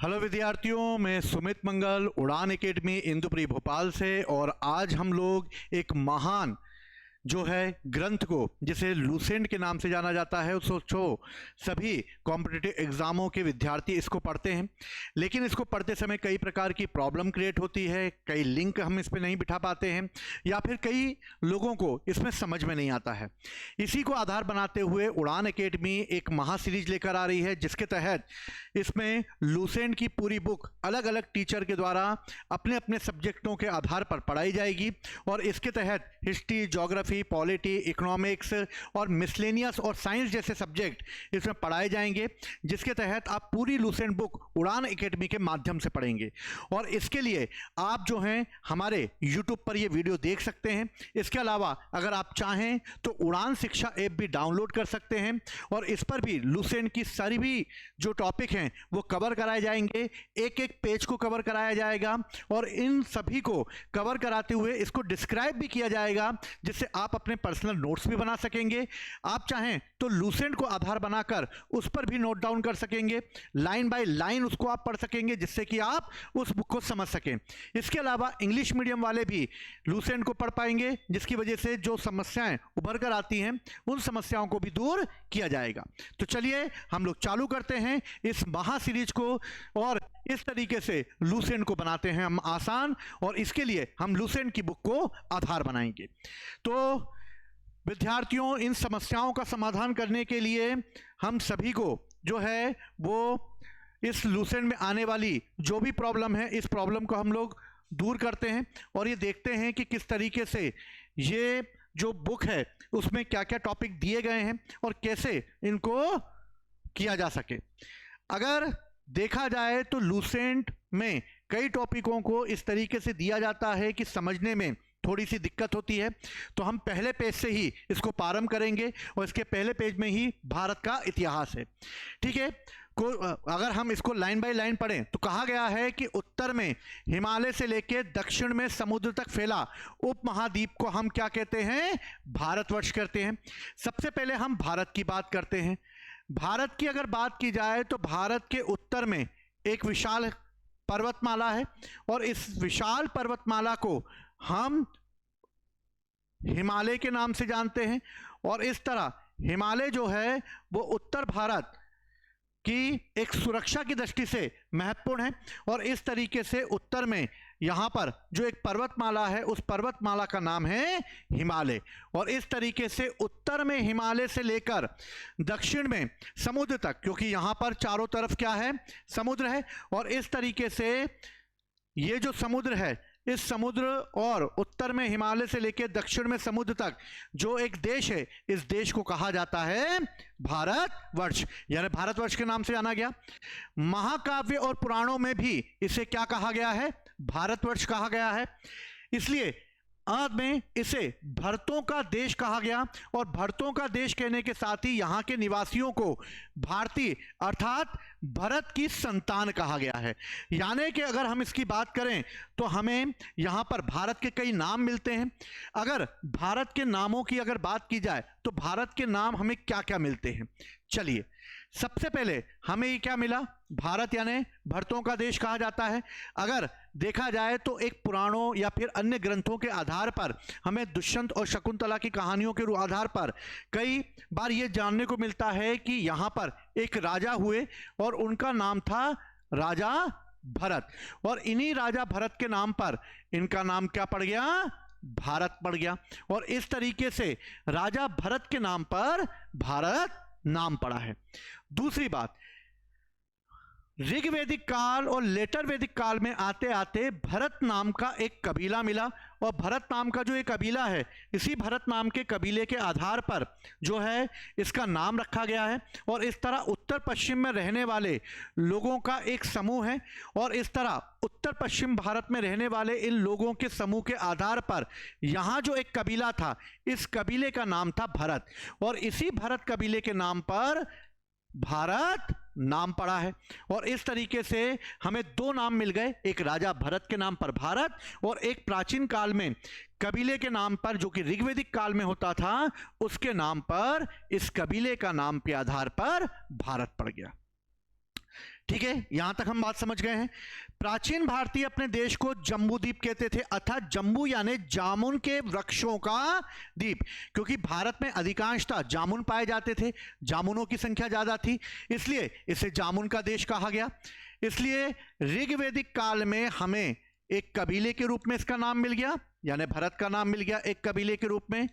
Hello विद्यार्थियों, मैं सुमित मंगल उड़ान एकेडमी इंदुप्री भोपाल से। और आज हम लोग एक महान जो है ग्रंथ को, जिसे लूसेंट के नाम से जाना जाता है, सोचो सभी कॉम्पिटिटिव एग्जामों के विद्यार्थी इसको पढ़ते हैं, लेकिन इसको पढ़ते समय कई प्रकार की प्रॉब्लम क्रिएट होती है। कई लिंक हम इस पर नहीं बिठा पाते हैं या फिर कई लोगों को इसमें समझ में नहीं आता है। इसी को आधार बनाते हुए उड़ान एकेडमी एक महा सीरीज लेकर आ रही है, जिसके तहत इसमें लूसेंट की पूरी बुक अलग अलग टीचर के द्वारा अपने अपने सब्जेक्टों के आधार पर पढ़ाई जाएगी। और इसके तहत हिस्ट्री, ज्योग्राफी, पॉलिटी, इकोनॉमिक्स और मिसलेनियस और साइंस जैसे सब्जेक्ट इसमें पढ़ाए जाएंगे, जिसके तहत आप पूरी लूसेंट बुक उड़ान एकेडमी के माध्यम से पढ़ेंगे। और इसके लिए आप जो हैं हमारे यूट्यूब पर ये वीडियो देख सकते हैं। इसके अलावा अगर आप चाहें तो उड़ान शिक्षा ऐप भी डाउनलोड कर सकते हैं और इस पर भी लूसेंट की सारी भी जो टॉपिक हैं वो कवर कराए जाएंगे। एक एक पेज को कवर कराया जाएगा और इन सभी को कवर कराते हुए इसको डिस्क्राइब भी किया जाएगा, जिससे आप अपने पर्सनल नोट्स भी बना सकेंगे। आप चाहें तो लूसेंट को आधार बनाकर उस पर भी नोट डाउन कर सकेंगे, लाइन बाय लाइन उसको आप पढ़ सकेंगे, जिससे कि आप उस बुक को समझ सकें। इसके अलावा इंग्लिश मीडियम वाले भी लूसेंट को पढ़ पाएंगे, जिसकी वजह से जो समस्याएं उभर कर आती हैं उन समस्याओं को भी दूर किया जाएगा। तो चलिए हम लोग चालू करते हैं इस महा सीरीज को और इस तरीके से लूसेंट को बनाते हैं हम आसान, और इसके लिए हम लूसेंट की बुक को आधार बनाएंगे। तो विद्यार्थियों, इन समस्याओं का समाधान करने के लिए हम सभी को जो है वो इस लूसेंट में आने वाली जो भी प्रॉब्लम है, इस प्रॉब्लम को हम लोग दूर करते हैं और ये देखते हैं कि किस तरीके से ये जो बुक है उसमें क्या क्या टॉपिक दिए गए हैं और कैसे इनको किया जा सके। अगर देखा जाए तो लूसेंट में कई टॉपिकों को इस तरीके से दिया जाता है कि समझने में थोड़ी सी दिक्कत होती है। तो हम पहले पेज से ही इसको प्रारंभ करेंगे और इसके पहले पेज में ही भारत का इतिहास है। ठीक है, अगर हम इसको लाइन बाय लाइन पढ़ें तो कहा गया है कि उत्तर में हिमालय से लेकर दक्षिण में समुद्र तक फैला उपमहाद्वीप को हम क्या कहते हैं? भारतवर्ष कहते हैं। सबसे पहले हम भारत की बात करते हैं। भारत की अगर बात की जाए तो भारत के उत्तर में एक विशाल पर्वतमाला है और इस विशाल पर्वतमाला को हम हिमालय के नाम से जानते हैं। और इस तरह हिमालय जो है वो उत्तर भारत की एक सुरक्षा की दृष्टि से महत्वपूर्ण है। और इस तरीके से उत्तर में यहां पर जो एक पर्वतमाला है उस पर्वतमाला का नाम है हिमालय। और इस तरीके से उत्तर में हिमालय से लेकर दक्षिण में समुद्र तक, क्योंकि यहां पर चारों तरफ क्या है? समुद्र है। और इस तरीके से ये जो समुद्र है, इस समुद्र और उत्तर में हिमालय से लेकर दक्षिण में समुद्र तक जो एक देश है, इस देश को कहा जाता है भारतवर्ष, यानी भारतवर्ष के नाम से जाना गया। महाकाव्य और पुराणों में भी इसे क्या कहा गया है? भारतवर्ष कहा गया है। इसलिए अंत में इसे भरतों का देश कहा गया। और भरतों का देश कहने के साथ ही यहां के निवासियों को भारतीय अर्थात भरत की संतान कहा गया है। यानी कि अगर हम इसकी बात करें तो हमें यहां पर भारत के कई नाम मिलते हैं। अगर भारत के नामों की अगर बात की जाए तो भारत के नाम हमें क्या क्या मिलते हैं? चलिए, सबसे पहले हमें ये क्या मिला? भारत यानी भरतों का देश कहा जाता है। अगर देखा जाए तो एक पुराणों या फिर अन्य ग्रंथों के आधार पर हमें दुष्यंत और शकुंतला की कहानियों के आधार पर कई बार यह जानने को मिलता है कि यहां पर एक राजा हुए और उनका नाम था राजा भरत। और इन्हीं राजा भरत के नाम पर इनका नाम क्या पड़ गया? भारत पड़ गया। और इस तरीके से राजा भरत के नाम पर भारत नाम पड़ा है। दूसरी बात, ऋग्वैदिक काल और लेटर वैदिक काल में आते आते भरत नाम का एक कबीला मिला। और भरत नाम का जो एक कबीला है, इसी भरत नाम के कबीले के आधार पर जो है इसका नाम रखा गया है। और इस तरह उत्तर पश्चिम में रहने वाले लोगों का एक समूह है। और इस तरह उत्तर पश्चिम भारत में रहने वाले इन लोगों के समूह के आधार पर यहां जो एक कबीला था, इस कबीले का नाम था भरत। और इसी भरत कबीले के नाम पर भारत नाम पड़ा है। और इस तरीके से हमें दो नाम मिल गए, एक राजा भरत के नाम पर भारत और एक प्राचीन काल में कबीले के नाम पर जो कि ऋग्वैदिक काल में होता था उसके नाम पर इस कबीले का नाम के आधार पर भारत पड़ गया। ठीक है, यहां तक हम बात समझ गए हैं। प्राचीन भारतीय अपने देश को जम्बूद्वीप कहते थे, अर्थात जम्बू यानी जामुन के वृक्षों का द्वीप, क्योंकि भारत में अधिकांशतः जामुन पाए जाते थे, जामुनों की संख्या ज्यादा थी, इसलिए इसे जामुन का देश कहा गया। इसलिए ऋग्वैदिक काल में हमें एक कबीले के रूप में इसका नाम मिल गया, यानी भरत का नाम मिल गया एक कबीले के रूप में।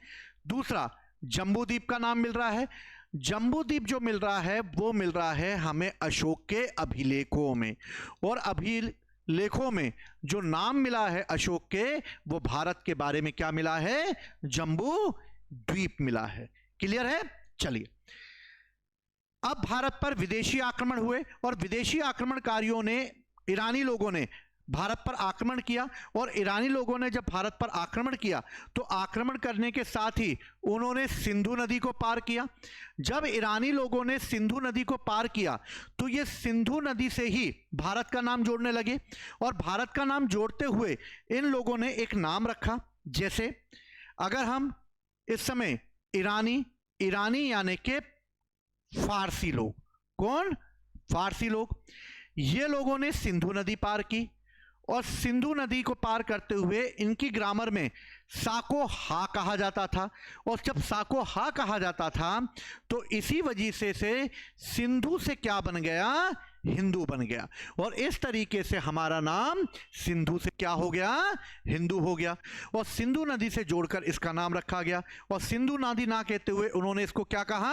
दूसरा, जम्बूद्वीप का नाम मिल रहा है। जम्बूद्वीप जो मिल रहा है वो मिल रहा है हमें अशोक के अभिलेखों में, और अभिलेखों में जो नाम मिला है अशोक के, वो भारत के बारे में क्या मिला है? जम्बू द्वीप मिला है। क्लियर है? चलिए, अब भारत पर विदेशी आक्रमण हुए और विदेशी आक्रमणकारियों ने, ईरानी लोगों ने भारत पर आक्रमण किया, और ईरानी लोगों ने जब भारत पर आक्रमण किया तो आक्रमण करने के साथ ही उन्होंने सिंधु नदी को पार किया। जब ईरानी लोगों ने सिंधु नदी को पार किया तो ये सिंधु नदी से ही भारत का नाम जोड़ने लगे, और भारत का नाम जोड़ते हुए इन लोगों ने एक नाम रखा। जैसे अगर हम इस समय ईरानी यानी कि फारसी लोग, कौन? फारसी लोग, ये लोगों ने सिंधु नदी पार की, और सिंधु नदी को पार करते हुए इनकी ग्रामर में साको हा कहा जाता था, और जब साको हा कहा जाता था तो इसी वजह से सिंधु से क्या बन गया? हिंदू बन गया, और इस तरीके से हमारा नाम सिंधु से क्या हो गया? हिंदू हो गया, और सिंधु नदी से जोड़कर इसका नाम रखा गया, और सिंधु नदी ना कहते हुए उन्होंने इसको क्या कहा?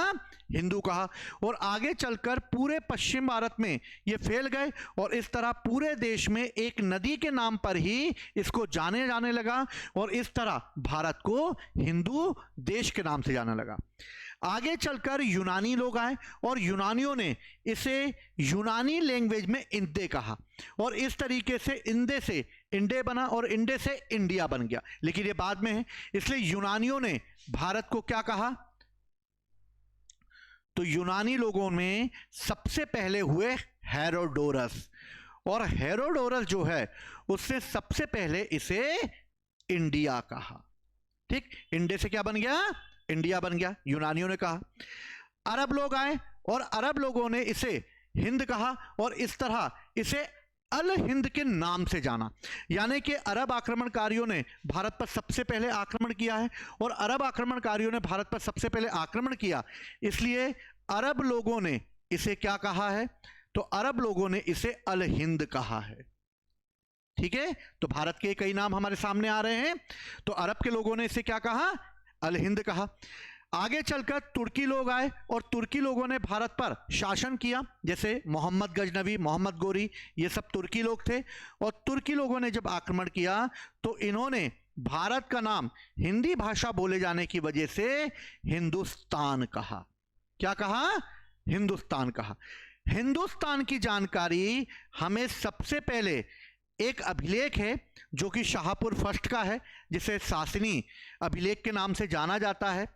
हिंदू कहा, और आगे चलकर पूरे पश्चिम भारत में ये फैल गए, और इस तरह पूरे देश में एक नदी के नाम पर ही इसको जाने जाने लगा, और इस तरह भारत को हिंदू देश के नाम से जाना लगा। आगे चलकर यूनानी लोग आए, और यूनानियों ने इसे यूनानी लैंग्वेज में इंदे कहा, और इस तरीके से इंदे से इंडे बना, और इंडे से इंडिया बन गया, लेकिन ये बाद में है। इसलिए यूनानियों ने भारत को क्या कहा? तो यूनानी लोगों में सबसे पहले हुए हेरोडोरस, और हेरोडोरस जो है उसने सबसे पहले इसे इंडिया कहा। ठीक, इंडे से क्या बन गया? इंडिया बन गया, यूनानियों ने कहा। अरब लोग आए, और अरब लोगों ने इसे हिंद कहा, और इस तरह इसे अल हिंद के नाम से जाना, यानी कि अरब आक्रमणकारियों ने भारत पर सबसे पहले आक्रमण किया है, और अरब आक्रमणकारियों ने भारत पर सबसे पहले आक्रमण किया, इसलिए अरब लोगों ने इसे क्या कहा है? तो अरब लोगों ने इसे अल हिंद कहा है। ठीक है, तो भारत के कई नाम हमारे सामने आ रहे हैं, तो अरब के लोगों ने इसे क्या कहा? अल हिंद कहा। आगे चलकर तुर्की लोग आए, और तुर्की लोगों ने भारत पर शासन किया, जैसे मोहम्मद गजनवी, मोहम्मद गोरी, ये सब तुर्की लोग थे, और तुर्की लोगों ने जब आक्रमण किया तो इन्होंने भारत का नाम हिंदी भाषा बोले जाने की वजह से हिंदुस्तान कहा। क्या कहा? हिंदुस्तान कहा। हिंदुस्तान की जानकारी हमें सबसे पहले एक अभिलेख है जो कि शाहपुर फर्स्ट का है, जिसे सासनी अभिलेख के नाम से जाना जाता है,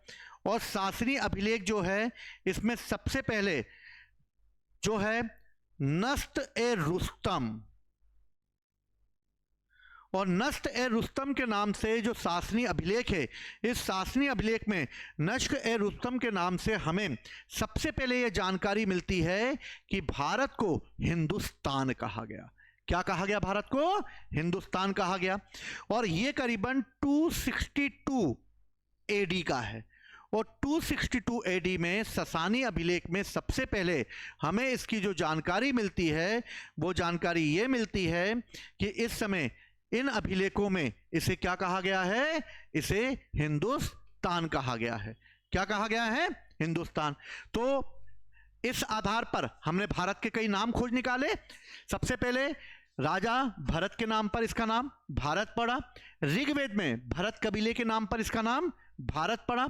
और सासनी अभिलेख जो है इसमें सबसे पहले जो है नस्त ए रुस्तम, और नस्त ए रुस्तम के नाम से जो सासनी अभिलेख है, इस सासनी अभिलेख में नश्क ए रुस्तम के नाम से हमें सबसे पहले यह जानकारी मिलती है कि भारत को हिंदुस्तान कहा गया। क्या कहा गया? भारत को हिंदुस्तान कहा गया, और यह करीबन 262 एडी का है, और 262 एडी में ससानी अभिलेख में सबसे पहले हमें इसकी जो जानकारी मिलती है वो जानकारी ये मिलती है कि इस समय इन अभिलेखों में इसे क्या कहा गया है? इसे हिंदुस्तान कहा गया है। क्या कहा गया है? हिंदुस्तान। तो इस आधार पर हमने भारत के कई नाम खोज निकाले। सबसे पहले राजा भरत के नाम पर इसका नाम भारत पड़ा, ऋग्वेद में भरत कबीले के नाम पर इसका नाम भारत पड़ा,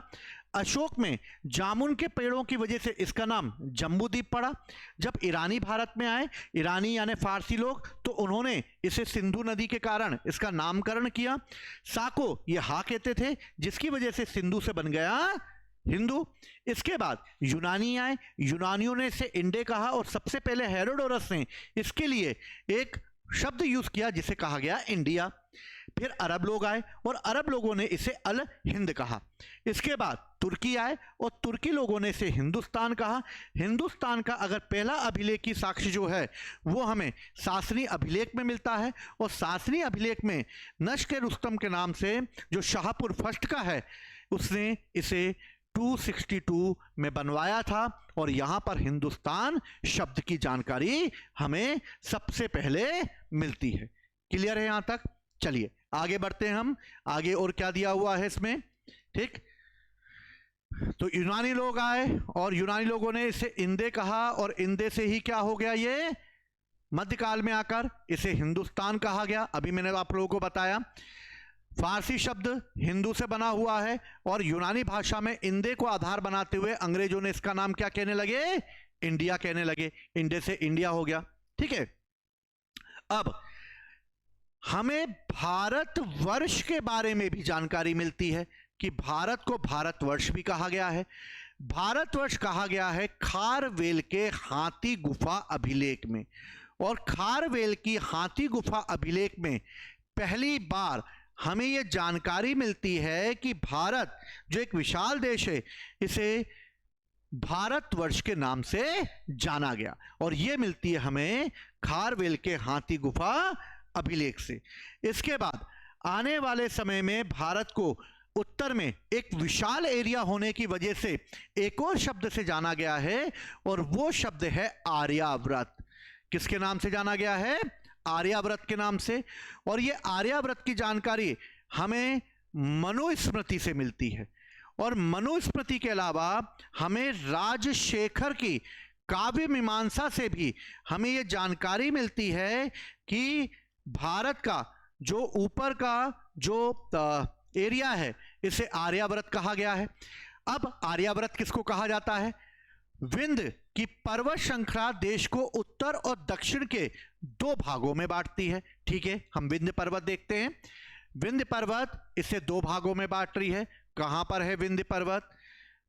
अशोक में जामुन के पेड़ों की वजह से इसका नाम जम्बूद्वीप पड़ा। जब ईरानी भारत में आए, ईरानी यानी फारसी लोग, तो उन्होंने इसे सिंधु नदी के कारण इसका नामकरण किया। साको ये हा कहते थे, जिसकी वजह से सिंधु से बन गया हिंदू। इसके बाद यूनानी आए, यूनानियों ने इसे इंडे कहा, और सबसे पहले हेरोडोरस ने इसके लिए एक शब्द यूज किया जिसे कहा गया इंडिया। फिर अरब लोग आए और अरब लोगों ने इसे अल हिंद कहा। इसके बाद तुर्की आए और तुर्की लोगों ने इसे हिंदुस्तान कहा। हिंदुस्तान का अगर पहला अभिलेख की साक्ष्य जो है वो हमें सासनी अभिलेख में मिलता है, और सासनी अभिलेख में नश्क रुस्तम के नाम से जो शाहपुर फर्स्ट का है उसने इसे 262 में बनवाया था, और यहां पर हिंदुस्तान शब्द की जानकारी हमें सबसे पहले मिलती है। क्लियर है यहां तक? चलिए आगे बढ़ते हैं हम। आगे और क्या दिया हुआ है इसमें, ठीक। तो यूनानी लोग आए और यूनानी लोगों ने इसे इंदे कहा, और इंदे से ही क्या हो गया, ये मध्यकाल में आकर इसे हिंदुस्तान कहा गया। अभी मैंने आप लोगों को बताया फारसी शब्द हिंदू से बना हुआ है, और यूनानी भाषा में इंदे को आधार बनाते हुए अंग्रेजों ने इसका नाम क्या कहने लगे, इंडिया कहने लगे। इंडे से इंडिया हो गया, ठीक है। अब हमें भारतवर्ष के बारे में भी जानकारी मिलती है कि भारत को भारतवर्ष भी कहा गया है। भारतवर्ष कहा गया है खारवेल के हाथी गुफा अभिलेख में, और खारवेल की हाथी गुफा अभिलेख में पहली बार हमें यह जानकारी मिलती है कि भारत जो एक विशाल देश है इसे भारतवर्ष के नाम से जाना गया, और यह मिलती है हमें खारवेल के हाथी गुफा अभिलेख से। इसके बाद आने वाले समय में भारत को उत्तर में एक विशाल एरिया होने की वजह से एक और शब्द से जाना गया है, और वो शब्द है आर्यावर्त। किसके नाम से जाना गया है, आर्यावर्त के नाम से। और ये आर्यावर्त की जानकारी हमें मनुस्मृति से मिलती है, और मनुस्मृति के अलावा हमें राजशेखर की काव्य मीमांसा से भी हमें ये जानकारी मिलती है कि भारत का जो ऊपर का जो एरिया है इसे आर्यावर्त कहा गया है। अब आर्यावर्त किसको कहा जाता है, विंध्य की पर्वत श्रृंखला देश को उत्तर और दक्षिण के दो भागों में बांटती है, ठीक है। हम विंध्य पर्वत देखते हैं। विंध्य पर्वत इसे दो भागों में बांट रही है। कहां पर है विंध्य पर्वत?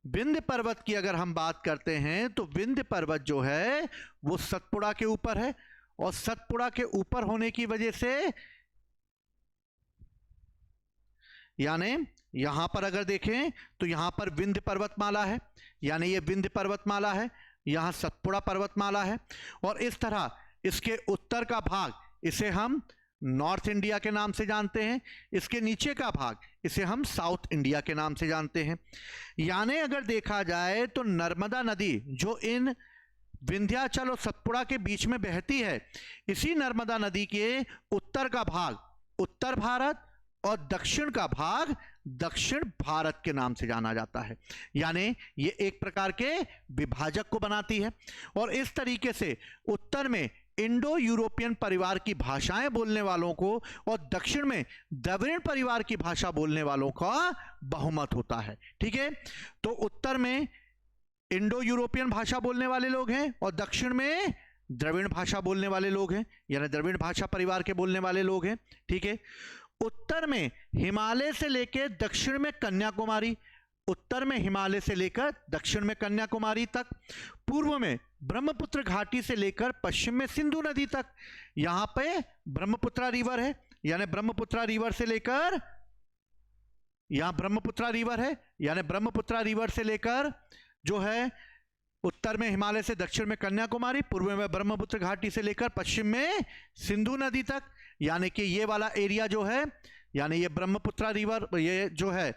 विंध्य पर्वत की अगर हम बात करते हैं तो विंध्य पर्वत जो है वो सतपुड़ा के ऊपर है, और सतपुड़ा के ऊपर होने की वजह से यानी यहां पर अगर देखें तो यहां पर विंध्य पर्वतमाला है, यानी ये विंध्य पर्वतमाला है, यहां सतपुड़ा पर्वतमाला है, और इस तरह इसके उत्तर का भाग इसे हम नॉर्थ इंडिया के नाम से जानते हैं, इसके नीचे का भाग इसे हम साउथ इंडिया के नाम से जानते हैं। यानी अगर देखा जाए तो नर्मदा नदी जो इन विंध्याचल और सतपुड़ा के बीच में बहती है, इसी नर्मदा नदी के उत्तर का भाग उत्तर भारत और दक्षिण का भाग दक्षिण भारत के नाम से जाना जाता है। यानी ये एक प्रकार के विभाजक को बनाती है, और इस तरीके से उत्तर में इंडो यूरोपियन परिवार की भाषाएं बोलने वालों को और दक्षिण में द्रविड़ परिवार की भाषा बोलने वालों का बहुमत होता है, ठीक है। तो उत्तर में इंडो यूरोपियन भाषा बोलने वाले लोग हैं और दक्षिण में द्रविड़ भाषा बोलने वाले लोग हैं, यानी द्रविड़ भाषा परिवार के बोलने वाले लोग हैं, ठीक है। उत्तर में हिमालय से लेकर दक्षिण में कन्याकुमारी, उत्तर में हिमालय से लेकर दक्षिण में कन्याकुमारी तक, पूर्व में ब्रह्मपुत्र घाटी से लेकर पश्चिम में सिंधु नदी तक। यहां पे ब्रह्मपुत्रा रिवर है, यानी ब्रह्मपुत्रा रिवर से लेकर यहां ब्रह्मपुत्रा रिवर है, यानी ब्रह्मपुत्रा रिवर से लेकर जो है उत्तर में हिमालय से दक्षिण में कन्याकुमारी, पूर्व में ब्रह्मपुत्र घाटी से लेकर पश्चिम में सिंधु नदी तक। यानी कि ये वाला एरिया जो है, यानी ये ब्रह्मपुत्रा रिवर, ये जो है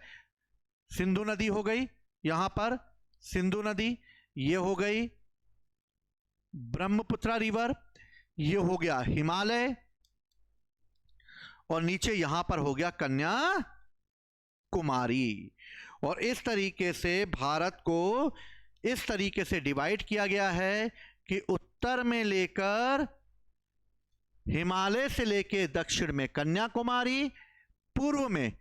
सिंधु नदी हो गई, यहां पर सिंधु नदी, ये हो गई ब्रह्मपुत्रा रिवर, ये हो गया हिमालय, और नीचे यहां पर हो गया कन्याकुमारी। और इस तरीके से भारत को इस तरीके से डिवाइड किया गया है कि उत्तर में लेकर हिमालय से लेकर दक्षिण में कन्याकुमारी, पूर्व में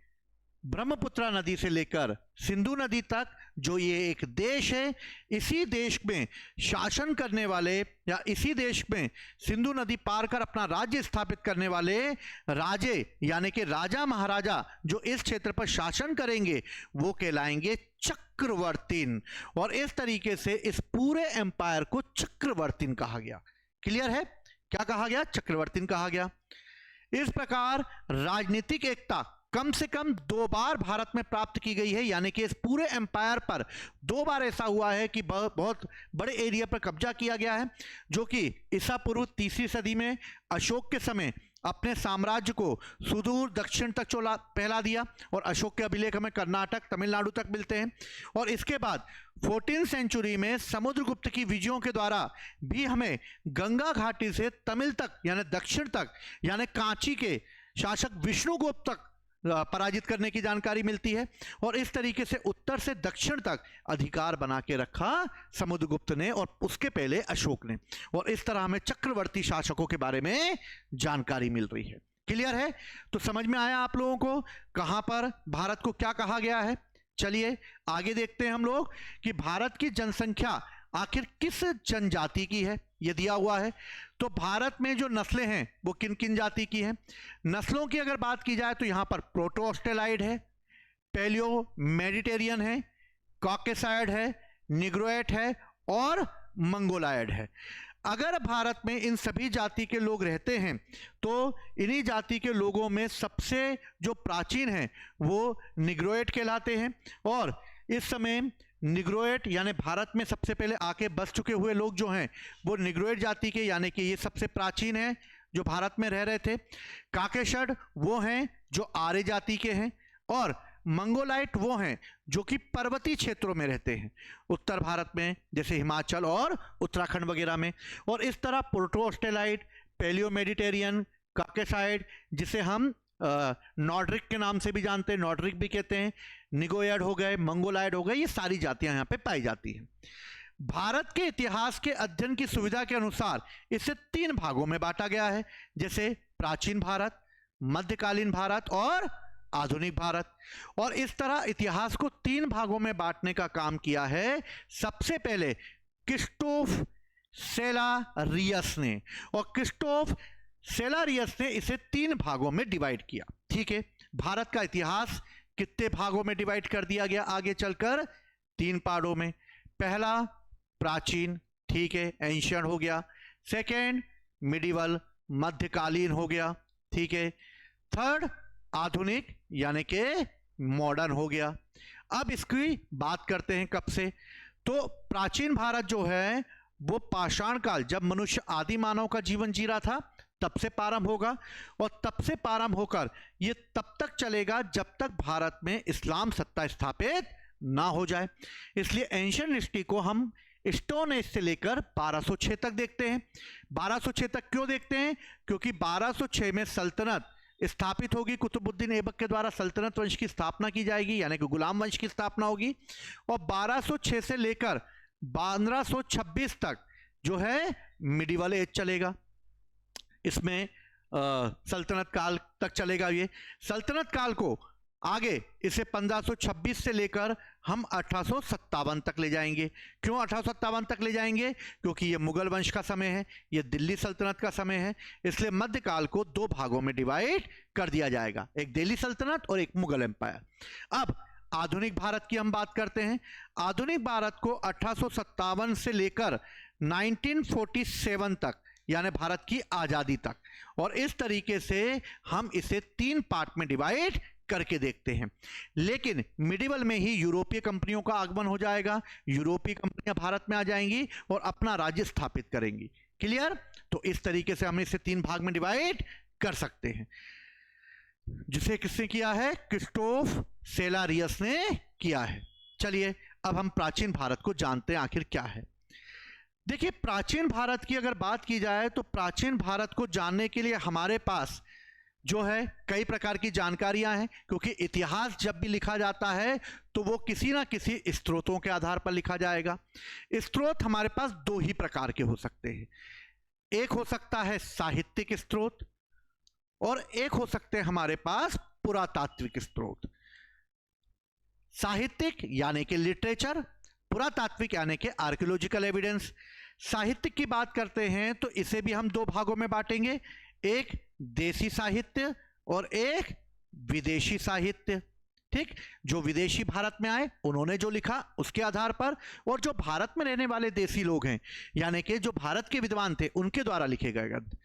ब्रह्मपुत्रा नदी से लेकर सिंधु नदी तक, जो ये एक देश है। इसी देश में शासन करने वाले या इसी देश में सिंधु नदी पार कर अपना राज्य स्थापित करने वाले राजे, यानी कि राजा महाराजा जो इस क्षेत्र पर शासन करेंगे वो कहलाएंगे चक्रवर्तीन। और इस तरीके से इस पूरे एम्पायर को चक्रवर्तीन कहा गया। क्लियर है? क्या कहा गया? चक्रवर्तीन कहा गया। इस प्रकार राजनीतिक एकता कम से कम 2 बार भारत में प्राप्त की गई है, यानी कि इस पूरे एम्पायर पर 2 बार ऐसा हुआ है कि बहुत बड़े एरिया पर कब्जा किया गया है, जो कि ईसा पूर्व 3वीं सदी में अशोक के समय अपने साम्राज्य को सुदूर दक्षिण तक फैला दिया, और अशोक के अभिलेख हमें कर्नाटक, तमिलनाडु तक मिलते हैं। और इसके बाद 14वीं सेंचुरी में समुद्रगुप्त की विजयों के द्वारा भी हमें गंगा घाटी से तमिल तक यानी दक्षिण तक यानी कांची के शासक विष्णुगुप्त तक पराजित करने की जानकारी मिलती है। और इस तरीके से उत्तर से दक्षिण तक अधिकार बना के रखा समुद्रगुप्त ने और उसके पहले अशोक ने, और इस तरह हमें चक्रवर्ती शासकों के बारे में जानकारी मिल रही है। क्लियर है? तो समझ में आया आप लोगों को कहां पर भारत को क्या कहा गया है। चलिए आगे देखते हैं हम लोग कि भारत की जनसंख्या आखिर किस जनजाति की है। यह दिया हुआ है। तो भारत में जो नस्लें हैं वो किन किन जाति की हैं। नस्लों की अगर बात की जाए तो यहां पर प्रोटो ऑस्ट्रेलाइड है, पैलियो मेडिटेरियन है, कॉकेसाइड है, निग्रोएट है और मंगोलायड है। अगर भारत में इन सभी जाति के लोग रहते हैं तो इन्हीं जाति के लोगों में सबसे जो प्राचीन हैं वो निग्रोएट कहलाते हैं। और इस समय निग्रोएट यानी भारत में सबसे पहले आके बस चुके हुए लोग जो हैं वो निग्रोएट जाति के, यानी कि ये सबसे प्राचीन हैं जो भारत में रह रहे थे। काकेशड वो हैं जो आर्य जाति के हैं, और मंगोलाइट वो हैं जो कि पर्वतीय क्षेत्रों में रहते हैं, उत्तर भारत में जैसे हिमाचल और उत्तराखंड वगैरह में। और इस तरह प्रोटो ऑस्ट्रेलाइट, पैलियो मेडिटेरियन, काकेसाइड जिसे हम नॉर्ड्रिक के नाम से भी जानते हैं, नॉर्ड्रिक भी कहते हैं, निगोयड हो गए, मंगोलायड हो गए, ये सारी जातियां यहाँ पे पाई जाती हैं। भारत के इतिहास के अध्ययन की सुविधा के अनुसार इसे 3 भागों में बांटा गया है, जैसे प्राचीन भारत, मध्यकालीन भारत और आधुनिक भारत। और इस तरह इतिहास को 3 भागों में बांटने का काम किया है सबसे पहले क्रिस्टोफ सेलारियस ने, और क्रिस्टोफ सेलारियस ने इसे 3 भागों में डिवाइड किया। ठीक है, भारत का इतिहास कितने भागों में डिवाइड कर दिया गया आगे चलकर? 3 पार्टों में। पहला प्राचीन, ठीक है, एंशियंट हो गया। सेकेंड मिडिवल, मध्यकालीन हो गया, ठीक है। थर्ड आधुनिक यानी कि मॉडर्न हो गया। अब इसकी बात करते हैं कब से। तो प्राचीन भारत जो है वो पाषाण काल, जब मनुष्य आदि मानव का जीवन जी रहा था तब से प्रारंभ होगा, और तब से प्रारंभ होकर ये तब तक चलेगा जब तक भारत में इस्लाम सत्ता स्थापित ना हो जाए। इसलिए एंशियंट हिस्ट्री को हम स्टोन एज से लेकर 1206 तक देखते हैं। 1206 तक क्यों देखते हैं? क्योंकि 1206 में सल्तनत स्थापित होगी, कुतुबुद्दीन ऐबक के द्वारा सल्तनत वंश की स्थापना की जाएगी, यानी कि गुलाम वंश की स्थापना होगी। और 1206 से लेकर 1226 तक जो है मिडिवल एज चलेगा, इसमें सल्तनत काल तक चलेगा। ये सल्तनत काल को आगे इसे 1526 से लेकर हम 1857 तक ले जाएंगे। क्यों 1857 तक ले जाएंगे? क्योंकि ये मुगल वंश का समय है, ये दिल्ली सल्तनत का समय है, इसलिए मध्यकाल को 2 भागों में डिवाइड कर दिया जाएगा, एक दिल्ली सल्तनत और एक मुगल एम्पायर। अब आधुनिक भारत की हम बात करते हैं। आधुनिक भारत को 1857 से लेकर 1947 तक, यानी भारत की आजादी तक, और इस तरीके से हम इसे 3 पार्ट में डिवाइड करके देखते हैं। लेकिन मिडिवल में ही यूरोपीय कंपनियों का आगमन हो जाएगा, यूरोपीय कंपनियां भारत में आ जाएंगी और अपना राज्य स्थापित करेंगी। क्लियर? तो इस तरीके से हम इसे 3 भाग में डिवाइड कर सकते हैं, जिसे किसने किया है? क्रिस्टोफ सेलारियस ने किया है। चलिए अब हम प्राचीन भारत को जानते हैं आखिर क्या है। देखिए, प्राचीन भारत की अगर बात की जाए तो प्राचीन भारत को जानने के लिए हमारे पास जो है कई प्रकार की जानकारियां हैं, क्योंकि इतिहास जब भी लिखा जाता है तो वो किसी ना किसी स्रोतों के आधार पर लिखा जाएगा। स्रोत हमारे पास 2 ही प्रकार के हो सकते हैं, एक हो सकता है साहित्यिक स्रोत और एक हो सकते हैं हमारे पास पुरातात्विक स्रोत। साहित्यिक यानी कि लिटरेचर, पुरातात्विक यानी कि आर्कियोलॉजिकल एविडेंस। साहित्य की बात करते हैं तो इसे भी हम 2 भागों में बांटेंगे, एक देसी साहित्य और एक विदेशी साहित्य। ठीक, जो विदेशी भारत में आए उन्होंने जो लिखा उसके आधार पर, और जो भारत में रहने वाले देसी लोग हैं यानी कि जो भारत के विद्वान थे उनके द्वारा लिखे गए ग्रंथ।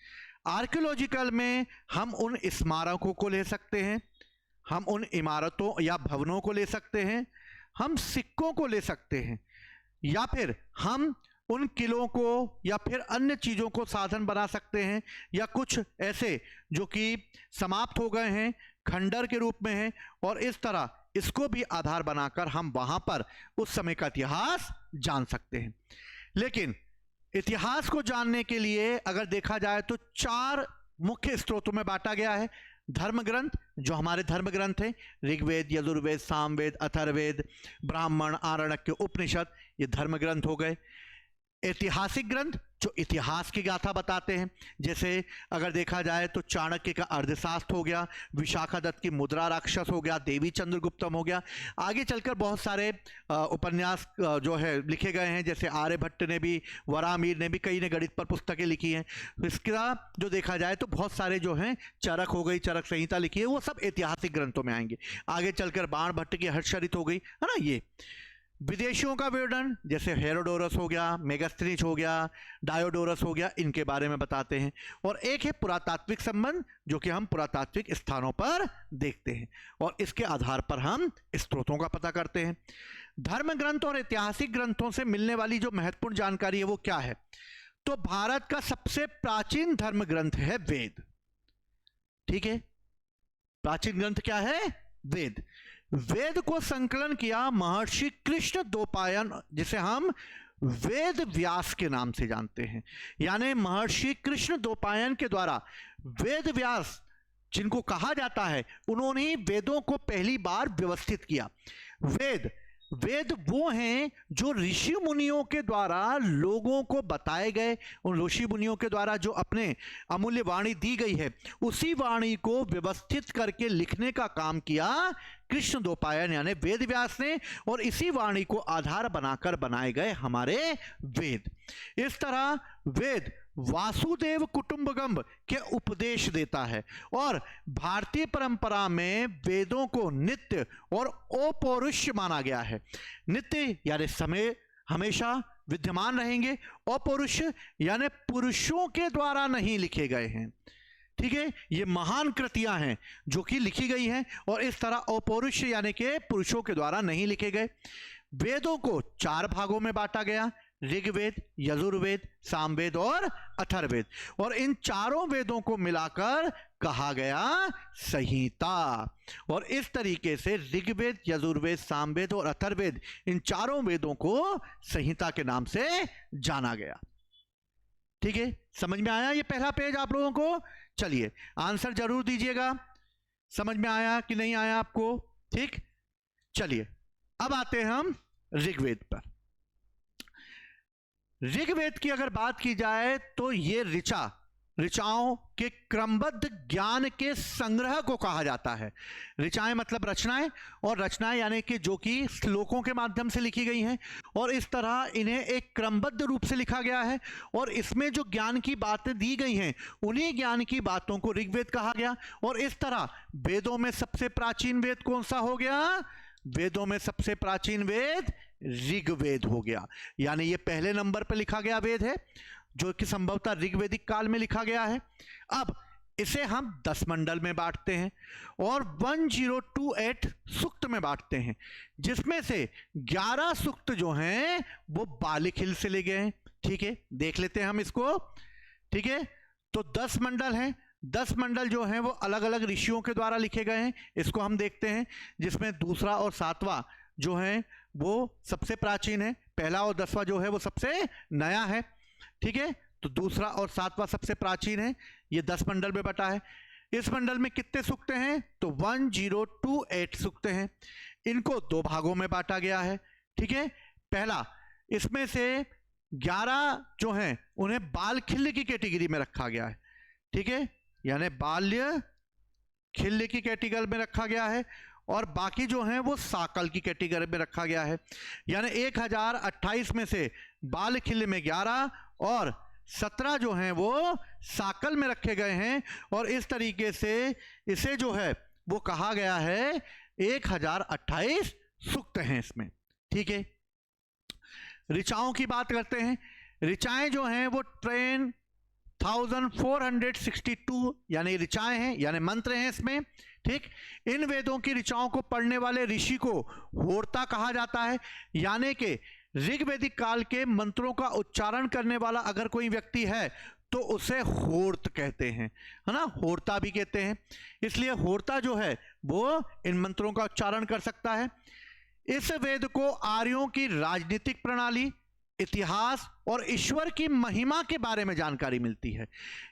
आर्कियोलॉजिकल में हम उन स्मारकों को ले सकते हैं, हम उन इमारतों या भवनों को ले सकते हैं, हम सिक्कों को ले सकते हैं, या फिर हम उन किलों को या फिर अन्य चीज़ों को साधन बना सकते हैं, या कुछ ऐसे जो कि समाप्त हो गए हैं, खंडर के रूप में हैं, और इस तरह इसको भी आधार बनाकर हम वहां पर उस समय का इतिहास जान सकते हैं। लेकिन इतिहास को जानने के लिए अगर देखा जाए तो 4 मुख्य स्रोतों में बांटा गया है। धर्म ग्रंथ, जो हमारे धर्म ग्रंथ हैं, ऋग्वेद, यजुर्वेद, सामवेद, अथर्ववेद, ब्राह्मण, आरण्यक, उपनिषद, ये धर्म ग्रंथ हो गए। ऐतिहासिक ग्रंथ, जो इतिहास की गाथा बताते हैं, जैसे अगर देखा जाए तो चाणक्य का अर्थशास्त्र हो गया, विशाखादत्त की मुद्रा राक्षस हो गया, देवी चंद्रगुप्तम हो गया। आगे चलकर बहुत सारे उपन्यास जो है लिखे गए हैं, जैसे आर्यभट्ट ने भी, वरामीर ने भी, कई ने गणित पर पुस्तकें लिखी हैं। इसका जो देखा जाए तो बहुत सारे जो हैं, चरक हो गई, चरक संहिता लिखी है, वो सब ऐतिहासिक ग्रंथों में आएंगे। आगे चलकर बाण भट्ट की हर्षचरित हो गई, है ना। ये विदेशियों का विवरण, जैसे हेरोडोरस हो गया, मेगास्थनीज हो गया, डायोडोरस हो गया, इनके बारे में बताते हैं। और एक है पुरातात्विक संबंध, जो कि हम पुरातात्विक स्थानों पर देखते हैं और इसके आधार पर हम स्त्रोतों का पता करते हैं। धर्म ग्रंथ और ऐतिहासिक ग्रंथों से मिलने वाली जो महत्वपूर्ण जानकारी है वो क्या है? तो भारत का सबसे प्राचीन धर्म ग्रंथ है वेद। ठीक है, प्राचीन ग्रंथ क्या है? वेद। वेद को संकलन किया महर्षि कृष्ण द्वैपायन, जिसे हम वेद व्यास के नाम से जानते हैं। यानी महर्षि कृष्ण द्वैपायन के द्वारा वेद व्यास, जिनको कहा जाता है, उन्होंने वेदों को पहली बार व्यवस्थित किया। वेद वो हैं जो ऋषि मुनियों के द्वारा लोगों को बताए गए, उन ऋषि मुनियों के द्वारा जो अपने अमूल्य वाणी दी गई है, उसी वाणी को व्यवस्थित करके लिखने का काम किया कृष्ण द्वैपायन यानी वेद व्यास ने, और इसी वाणी को आधार बनाकर बनाए गए हमारे वेद। इस तरह वेद वासुदेव कुटुंबकम के उपदेश देता है, और भारतीय परंपरा में वेदों को नित्य और अपौरुष माना गया है। नित्य यानी समय हमेशा विद्यमान रहेंगे, अपौरुष यानी पुरुषों के द्वारा नहीं लिखे गए हैं। ठीक है, ये महान कृतियां हैं जो कि लिखी गई हैं, और इस तरह अपौरुष यानी कि पुरुषों के द्वारा नहीं लिखे गए। वेदों को 4 भागों में बांटा गया, ऋग्वेद, यजुर्वेद, सामवेद और अथर्ववेद, और इन चारों वेदों को मिलाकर कहा गया संहिता। और इस तरीके से ऋग्वेद, यजुर्वेद, सामवेद और अथर्ववेद, इन चारों वेदों को संहिता के नाम से जाना गया। ठीक है, समझ में आया ये पहला पेज आप लोगों को? चलिए आंसर जरूर दीजिएगा, समझ में आया कि नहीं आया आपको? ठीक, चलिए अब आते हैं हम ऋग्वेद पर। ऋग्वेद की अगर बात की जाए तो ये ऋचाओं के क्रमबद्ध ज्ञान के संग्रह को कहा जाता है। ऋचाएं मतलब रचनाएं, और रचनाएं यानी कि जो कि श्लोकों के माध्यम से लिखी गई हैं, और इस तरह इन्हें एक क्रमबद्ध रूप से लिखा गया है, और इसमें जो ज्ञान की बातें दी गई हैं, उन्हीं ज्ञान की बातों को ऋग्वेद कहा गया। और इस तरह वेदों में सबसे प्राचीन वेद कौन सा हो गया? वेदों में सबसे प्राचीन वेद ऋग्वेद हो गया। यानी ये पहले नंबर पर लिखा गया वेद है, जो कि संभवतः ऋग्वेदिक काल में लिखा गया है। अब इसे हम 10 मंडल में बांटते हैं और 1028 सूक्त में बांटते हैं, जिसमें से 11 सूक्त जो हैं वो बालिक हिल से ले गए हैं। ठीक है, देख लेते हैं हम इसको। ठीक है, तो 10 मंडल हैं। 10 मंडल जो हैं वो अलग अलग ऋषियों के द्वारा लिखे गए हैं, इसको हम देखते हैं, जिसमें दूसरा और 7वां जो है वो सबसे प्राचीन है, पहला और 10वां जो है वो सबसे नया है। ठीक है, तो दूसरा और 7वां सबसे प्राचीन है, ये 10 मंडल में बटा है। इस मंडल में कितने सूक्त हैं? तो 1028 सूक्त हैं। इनको 2 भागों में बांटा गया है। ठीक है, पहला, इसमें से 11 जो हैं उन्हें बाल खिल्य की कैटेगरी में रखा गया है। ठीक है, यानी बाल्य खिल्य की कैटेगरी में रखा गया है, और बाकी जो हैं वो साकल की कैटेगरी में रखा गया है। यानी 1028 में से बाल खिल्य में 11 और 17 जो हैं वो साकल में रखे गए हैं, और इस तरीके से इसे जो है वो कहा गया है 1028 सूक्त हैं इसमें। ठीक है, ऋचाओं की बात करते हैं। ऋचाएं जो हैं वो ट्रेन, 1462 यानी ऋचाएं हैं, यानी मंत्र हैं इसमें। ठीक, इन वेदों की ऋचाओं को पढ़ने वाले ऋषि को होर्ता कहा जाता है, यानी कि ऋग्वेदिक काल के मंत्रों का उच्चारण करने वाला अगर कोई व्यक्ति है तो उसे होर्त कहते हैं, है ना, होर्ता भी कहते हैं। इसलिए होर्ता जो है वो इन मंत्रों का उच्चारण कर सकता है। इस वेद को आर्यों की राजनीतिक प्रणाली, इतिहास और ईश्वर की महिमा के बारे में जानकारी मिलती है,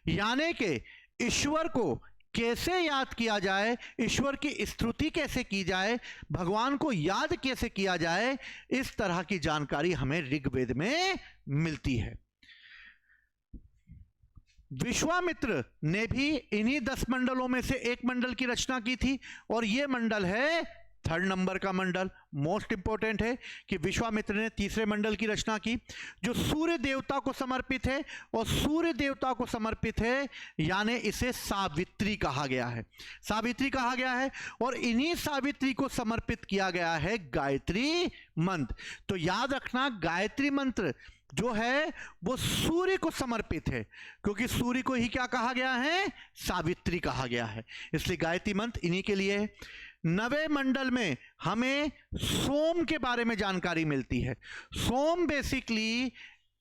यानी कि ईश्वर को कैसे याद किया जाए, ईश्वर की स्तुति कैसे की जाए, भगवान को याद कैसे किया जाए, इस तरह की जानकारी हमें ऋग्वेद में मिलती है। विश्वामित्र ने भी इन्हीं 10 मंडलों में से एक मंडल की रचना की थी, और यह मंडल है 3rd नंबर का मंडल। मोस्ट इंपॉर्टेंट है कि विश्वामित्र ने तीसरे मंडल की रचना की, जो सूर्य देवता को समर्पित है, और सूर्य देवता को समर्पित है यानी इसे सावित्री कहा गया है, सावित्री कहा गया है। और इन्हीं सावित्री को समर्पित किया गया है गायत्री मंत्र। तो याद रखना, गायत्री मंत्र जो है वो सूर्य को समर्पित है, क्योंकि सूर्य को ही क्या कहा गया है, सावित्री कहा गया है, इसलिए गायत्री मंत्र इन्हीं के लिए है। 9वें मंडल में हमें सोम के बारे में जानकारी मिलती है। सोम बेसिकली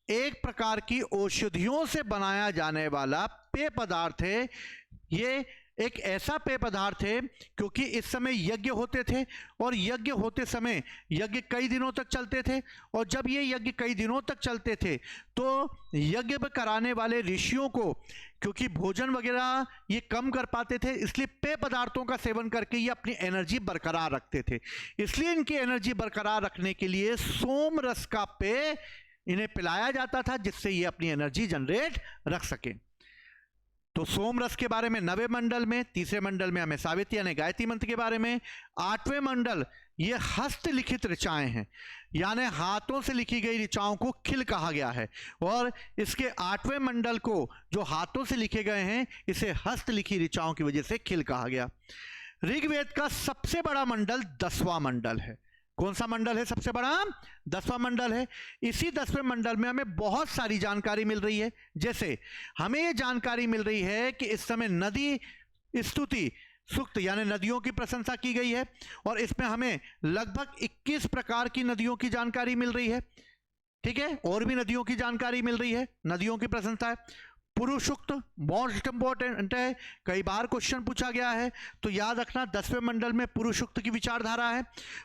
एक प्रकार की औषधियों से बनाया जाने वाला पेय पदार्थ है। ये एक ऐसा पेय पदार्थ है क्योंकि इस समय यज्ञ होते थे, और यज्ञ होते समय यज्ञ कई दिनों तक चलते थे, और जब ये यज्ञ कई दिनों तक चलते थे तो यज्ञ कराने वाले ऋषियों को क्योंकि भोजन वगैरह ये कम कर पाते थे, इसलिए पेय पदार्थों का सेवन करके ये अपनी एनर्जी बरकरार रखते थे। इसलिए इनकी एनर्जी बरकरार रखने के लिए सोम रस का पेय इन्हें पिलाया जाता था, जिससे ये अपनी एनर्जी जनरेट रख सके। तो सोम रस के बारे में 9वें मंडल में, तीसरे मंडल में हमें सावित्री यानी गायत्री मंत्र के बारे में। 8वें मंडल ये हस्तलिखित ऋचाएं हैं, यानी हाथों से लिखी गई ऋचाओं को खिल कहा गया है, और इसके 8वें मंडल को जो हाथों से लिखे गए हैं इसे हस्तलिखी ऋचाओं की वजह से खिल कहा गया। ऋग्वेद का सबसे बड़ा मंडल 10वां मंडल है। कौन सा मंडल है सबसे बड़ा? 10वां मंडल है। इसी 10वें मंडल में हमें बहुत सारी जानकारी मिल रही है, जैसे हमें यह जानकारी मिल रही है कि इस समय नदी स्तुति सूक्त यानी नदियों की प्रशंसा की गई है, और इसमें हमें लगभग 21 प्रकार की नदियों की जानकारी मिल रही है। ठीक है, और भी नदियों की जानकारी मिल रही है, नदियों की प्रशंसा है। पुरुष सूक्त मोस्ट इंपॉर्टेंट है, कई बार क्वेश्चन पूछा गया है, तो याद रखना 10वें मंडल में पुरुष सूक्त की विचारधारा है।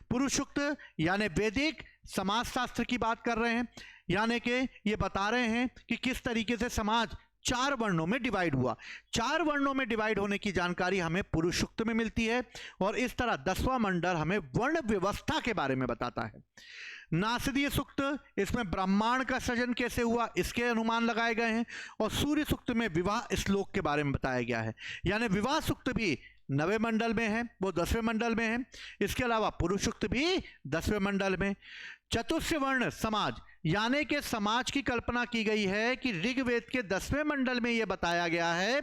पुरुष सूक्त यानी वैदिक समाज शास्त्र की बात कर रहे हैं, यानी कि ये बता रहे हैं कि किस तरीके से समाज 4 वर्णों में डिवाइड हुआ। 4 वर्णों में डिवाइड होने की जानकारी हमें पुरुष सूक्त में मिलती है, और इस तरह 10वां मंडल हमें वर्ण व्यवस्था के बारे में बताता है। नासदीय सूक्त, इसमें ब्रह्मांड का सृजन कैसे हुआ इसके अनुमान लगाए गए हैं, और सूर्य सूक्त में विवाह श्लोक के बारे में बताया गया है, यानी विवाह सूक्त भी 9वें मंडल में है, वो 10वें मंडल में है। इसके अलावा पुरुष सूक्त भी 10वें मंडल में। चतुर्थ वर्ण समाज यानी कि समाज की कल्पना की गई है कि ऋग्वेद के 10वें मंडल में यह बताया गया है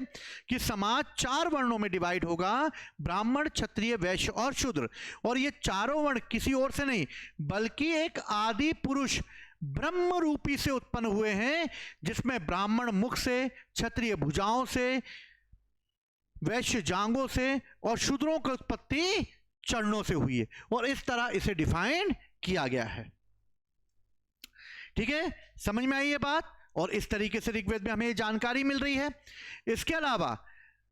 कि समाज 4 वर्णों में डिवाइड होगा, ब्राह्मण, क्षत्रिय, वैश्य और शूद्र, और ये चारों वर्ण किसी और से नहीं बल्कि एक आदि पुरुष ब्रह्म रूपी से उत्पन्न हुए हैं, जिसमें ब्राह्मण मुख से, क्षत्रिय भुजाओं से, वैश्य जांघों से और शूद्रों की उत्पत्ति चरणों से हुई है, और इस तरह इसे डिफाइन किया गया है। ठीक है, समझ में आई ये बात, और इस तरीके से ऋग्वेद में हमें जानकारी मिल रही है। इसके अलावा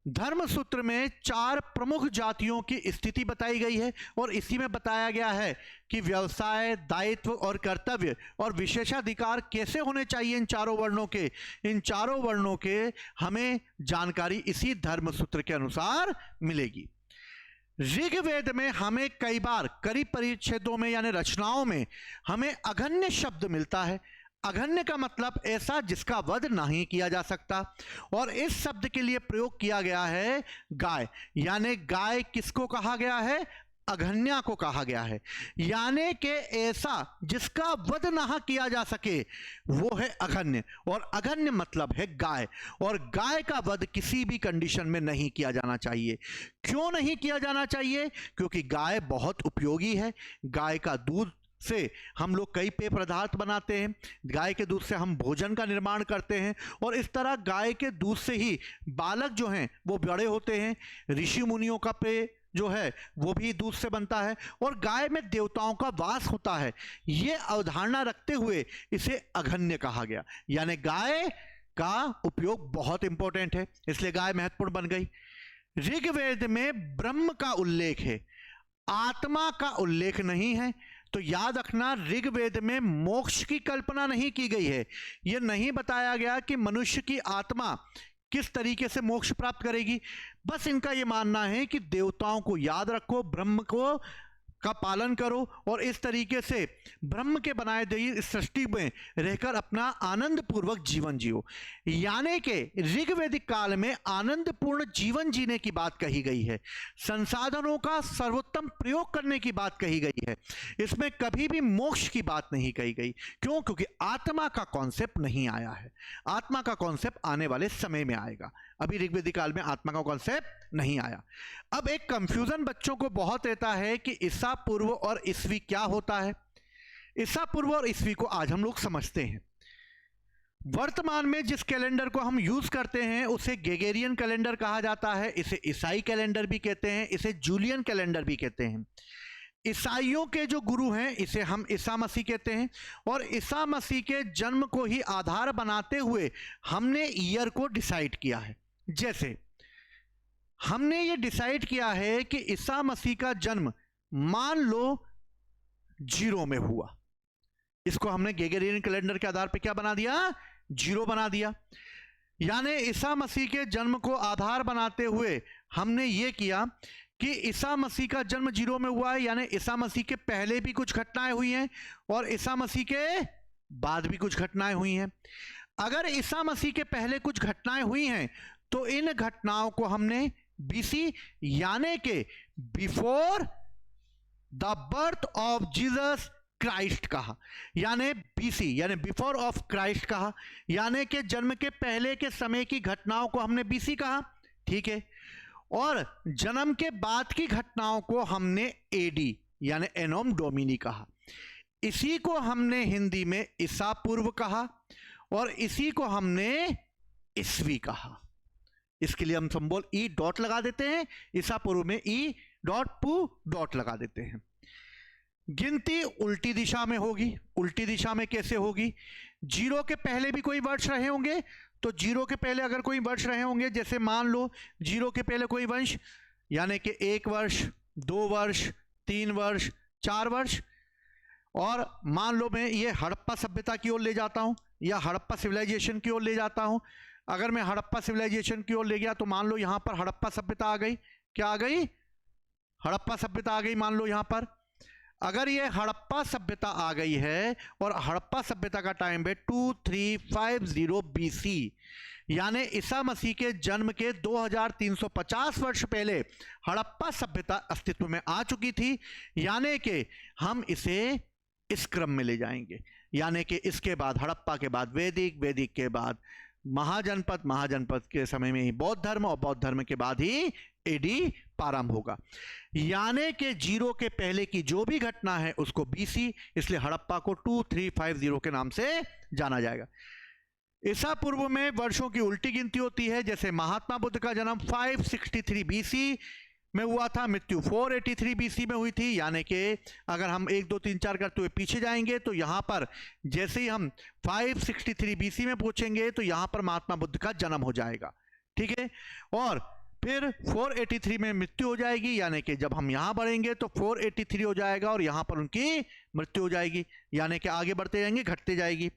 धर्म सूत्र में 4 प्रमुख जातियों की स्थिति बताई गई है, और इसी में बताया गया है कि व्यवसाय, दायित्व और कर्तव्य और विशेषाधिकार कैसे होने चाहिए इन चारों वर्णों के। इन चारों वर्णों के हमें जानकारी इसी धर्म सूत्र के अनुसार मिलेगी। ऋग्वेद में हमें कई बार कई परिच्छेदों में यानी रचनाओं में हमें अघन्य शब्द मिलता है। अघन्य का मतलब ऐसा जिसका वध नहीं किया जा सकता, और इस शब्द के लिए प्रयोग किया गया है गाय, यानी गाय किसको कहा गया है? अघन्या को कहा गया है, यानी कि ऐसा जिसका वध ना किया जा सके वो है अघन्य, और अघन्य मतलब है गाय, और गाय का वध किसी भी कंडीशन में नहीं किया जाना चाहिए। क्यों नहीं किया जाना चाहिए? क्योंकि गाय बहुत उपयोगी है, गाय का दूध से हम लोग कई पेय पदार्थ बनाते हैं, गाय के दूध से हम भोजन का निर्माण करते हैं, और इस तरह गाय के दूध से ही बालक जो हैं वो बड़े होते हैं। ऋषि मुनियों का पेय जो है वो भी दूध से बनता है, और गाय में देवताओं का वास होता है। ये अवधारणा रखते हुए इसे अघन्य कहा गया, यानी गाय का उपयोग बहुत इंपॉर्टेंट है, इसलिए गाय महत्वपूर्ण बन गई। ऋग्वेद में ब्रह्म का उल्लेख है, आत्मा का उल्लेख नहीं है। तो याद रखना, ऋग्वेद में मोक्ष की कल्पना नहीं की गई है। यह नहीं बताया गया कि मनुष्य की आत्मा किस तरीके से मोक्ष प्राप्त करेगी। बस इनका यह मानना है कि देवताओं को याद रखो, ब्रह्म को का पालन करो, और इस तरीके से ब्रह्म के बनाए गई इस सृष्टि में रहकर अपना आनंद पूर्वक जीवन जियो। यानी कि ऋग्वैदिक काल में आनंदपूर्ण जीवन जीने की बात कही गई है, संसाधनों का सर्वोत्तम प्रयोग करने की बात कही गई है। इसमें कभी भी मोक्ष की बात नहीं कही गई। क्यों? क्योंकि आत्मा का कॉन्सेप्ट नहीं आया है। आत्मा का कॉन्सेप्ट आने वाले समय में आएगा, अभी ऋग्वैदिक काल में आत्मा का कॉन्सेप्ट नहीं आया। अब एक कंफ्यूजन बच्चों को बहुत रहता है कि ईसा पूर्व और ईस्वी क्या होता है। ईसा पूर्व और ईस्वी को आज हम लोग समझते हैं। वर्तमान में जिस कैलेंडर को हम यूज करते हैं उसे ग्रेगोरियन कैलेंडर कहा जाता है, इसे ईसाई कैलेंडर भी कहते हैं, इसे जूलियन कैलेंडर भी कहते हैं। ईसाइयों के जो गुरु हैं इसे हम ईसा मसीह कहते हैं, और ईसा मसीह के जन्म को ही आधार बनाते हुए हमने ईयर को डिसाइड किया है। जैसे हमने ये डिसाइड किया है कि ईसा मसीह का जन्म मान लो 0 में हुआ, इसको हमने ग्रेगोरियन कैलेंडर के आधार पे क्या बना दिया? 0 बना दिया। यानी ईसा मसीह के जन्म को आधार बनाते हुए हमने ये किया कि ईसा मसीह का जन्म 0 में हुआ है, यानी ईसा मसीह के पहले भी कुछ घटनाएं हुई हैं और ईसा मसीह के बाद भी कुछ घटनाएं हुई हैं। अगर ईसा मसीह के पहले कुछ घटनाएं हुई हैं तो इन घटनाओं को हमने बीसी यानी कि before the birth of Jesus Christ कहा, यानी बीसी यानी बिफोर ऑफ क्राइस्ट कहा, यानी कि जन्म के पहले के समय की घटनाओं को हमने बीसी कहा, ठीक है। और जन्म के बाद की घटनाओं को हमने एडी यानी एनोम डोमिनी कहा। इसी को हमने हिंदी में ईसा पूर्व कहा और इसी को हमने ईस्वी कहा। इसके लिए हम सिंबल ई डॉट लगा देते हैं, ईसा पूर्व में ई डॉट पू डॉट लगा देते हैं। गिनती उल्टी दिशा में होगी। उल्टी दिशा में कैसे होगी? 0 के पहले भी कोई वर्ष रहे होंगे, तो 0 के पहले अगर कोई वर्ष रहे होंगे, जैसे मान लो 0 के पहले कोई वंश, यानी कि 1 वर्ष, 2 वर्ष, 3 वर्ष, 4 वर्ष, और मान लो मैं ये हड़प्पा सभ्यता की ओर ले जाता हूं या हड़प्पा सिविलाइजेशन की ओर ले जाता हूं। अगर मैं हड़प्पा सिविलाइजेशन की ओर ले गया तो मान लो यहां पर हड़प्पा सभ्यता आ गई। क्या आ गई? हड़प्पा सभ्यता आ गई। मान लो यहां पर अगर ये हड़प्पा सभ्यता आ गई है और हड़प्पा सभ्यता का टाइम है 2350 बीसी, यानी ईसा मसीह के जन्म के 2350 वर्ष पहले हड़प्पा सभ्यता अस्तित्व में आ चुकी थी। यानी कि हम इसे इस क्रम में ले जाएंगे, यानी कि इसके बाद हड़प्पा के बाद वैदिक, वैदिक के बाद महाजनपद, महाजनपद के समय में ही बौद्ध धर्म और बौद्ध धर्म के बाद ही एडी प्रारंभ होगा। यानी कि 0 के पहले की जो भी घटना है उसको बीसी, इसलिए हड़प्पा को 2350 के नाम से जाना जाएगा। ईसा पूर्व में वर्षों की उल्टी गिनती होती है। जैसे महात्मा बुद्ध का जन्म 563 बीसी में हुआ था, मृत्यु 483 बीसी में हुई थी। यानी कि अगर हम 1 2 3 4 करते हुए पीछे जाएंगे तो यहां पर जैसे ही हम 563 बीसी में पहुंचेंगे तो यहां पर महात्मा बुद्ध का जन्म हो जाएगा, ठीक है। और फिर 483 में मृत्यु हो जाएगी, यानी कि जब हम यहां बढ़ेंगे तो 483 हो जाएगा और यहां पर उनकी मृत्यु हो जाएगी, यानी कि आगे बढ़ते जाएंगे, घटते जाएगी।